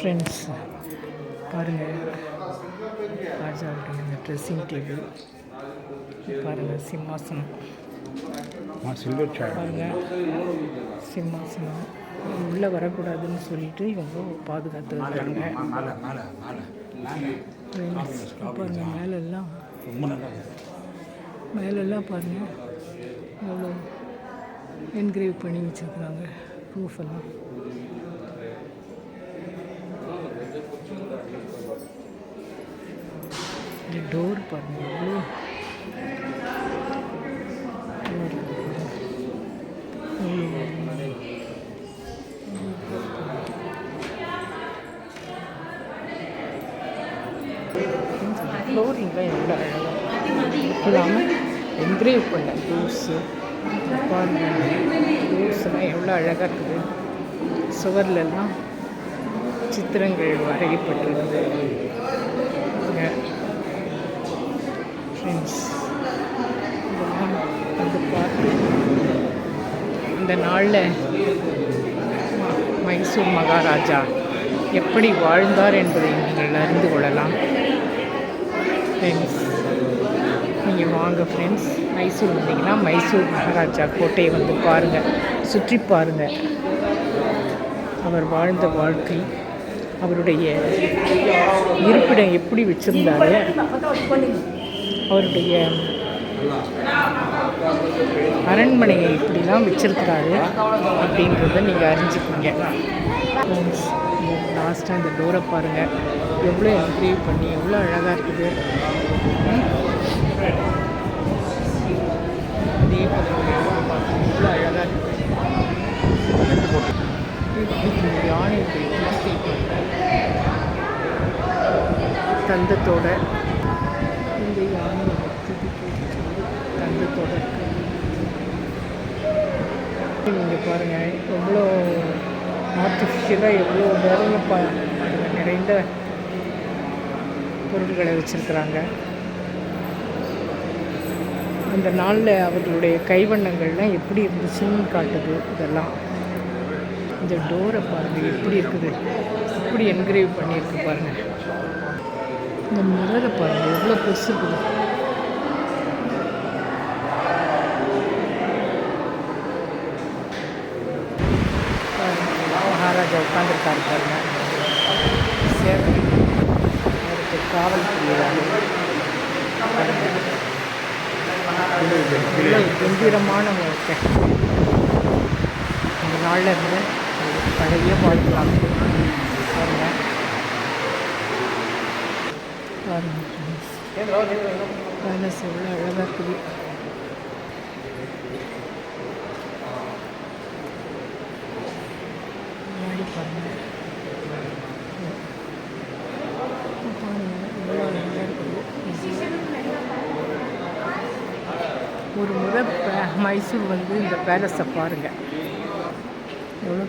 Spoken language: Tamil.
ஃப்ரெண்ட்ஸ் பாருங்கள், ராஜாவுடைய இந்த ட்ரெஸ்ஸிங் டேபிள் பாருங்கள், சிம்மாசனம் பாருங்கள், சிம்மாசனம் உள்ளே வரக்கூடாதுன்னு சொல்லிட்டு இவங்க பாதுகாத்து வர்றாங்க. பாருங்கள், மேலெல்லாம் பாருங்கள் எவ்வளோ என்கிரேவ் பண்ணி வச்சுருக்குறாங்க ப்ரூஃப் எல்லாம். இந்த டோர் பாருங்கள் எவ்வளோ ஃப்ளோரிங்லாம் எவ்வளோ அழகாக இல்லாமல் என்கிரேவ் பண்ண டோர்ஸு பாருங்கள், டோர்ஸ்லாம் எவ்வளோ அழகாக இருக்குது. சுவர்லெல்லாம் சித்திரங்கள் வரையப்பட்டிருக்குது. ஃப்ரெண்ட்ஸ் இதெல்லாம் வந்து பார்த்து இந்த நாளில் மைசூர் மகாராஜா எப்படி வாழ்ந்தார் என்பதை நீங்கள் அறிந்து கொள்ளலாம். ஃப்ரெண்ட்ஸ் நீங்கள் வாங்க ஃப்ரெண்ட்ஸ், மைசூர் வந்தீங்கன்னா மைசூர் மகாராஜா கோட்டையை வந்து பாருங்கள், சுற்றி பாருங்கள். அவர் வாழ்ந்த வாழ்க்கை, அவருடைய இருப்பிடம் எப்படி வச்சுருந்தாரு, அவருடைய அரண்மனையை இப்படிலாம் வச்சுருக்கிறாரு அப்படின்றத நீங்கள் அறிஞ்சிப்பீங்க. லாஸ்ட்டாக இந்த டோரை பாருங்கள், எவ்வளோ என்கிரேவ் பண்ணி எவ்வளோ அழகாக இருக்குது. அதே போல் எவ்வளோ அழகாக இருக்குது. யானையுடைய குலத்தை தந்தத்தோட இந்த யானையை தந்தத்தோட நீங்கள் பாருங்கள் எவ்வளோ ஆர்டிஃபிஷியலாக எவ்வளோ நிறைந்த பொருட்களை வச்சுருக்குறாங்க. அந்த நாளில் அவர்களுடைய கைவண்ணங்கள்லாம் எப்படி இருந்துச்சுன்னு காட்டுது. இதெல்லாம் இந்த டோரை பாருங்கள் எப்படி இருக்குது, எப்படி என்கிரேவ் பண்ணியிருக்கு பாருங்கள். இந்த மிரரை பாருங்கள் எவ்வளோ பெருசு இருக்குது. மகாராஜா உட்காந்துருக்காரு பாருங்க, சேவை அவருக்கு காவல் புரியுறாரு. கம்பீரமான வாழ்க்கை அந்த நாளில் இருந்து பழைய வாழ்க்கலாம் பாருங்க. பேலஸ் எவ்வளோ அழகாக இருக்குது. முன்னாடி பாருங்கள் எவ்வளோ அழகாக இருக்குது. ஒரு முறை மைசூர் வந்து இந்த பேலஸை பாருங்கள் எவ்வளோ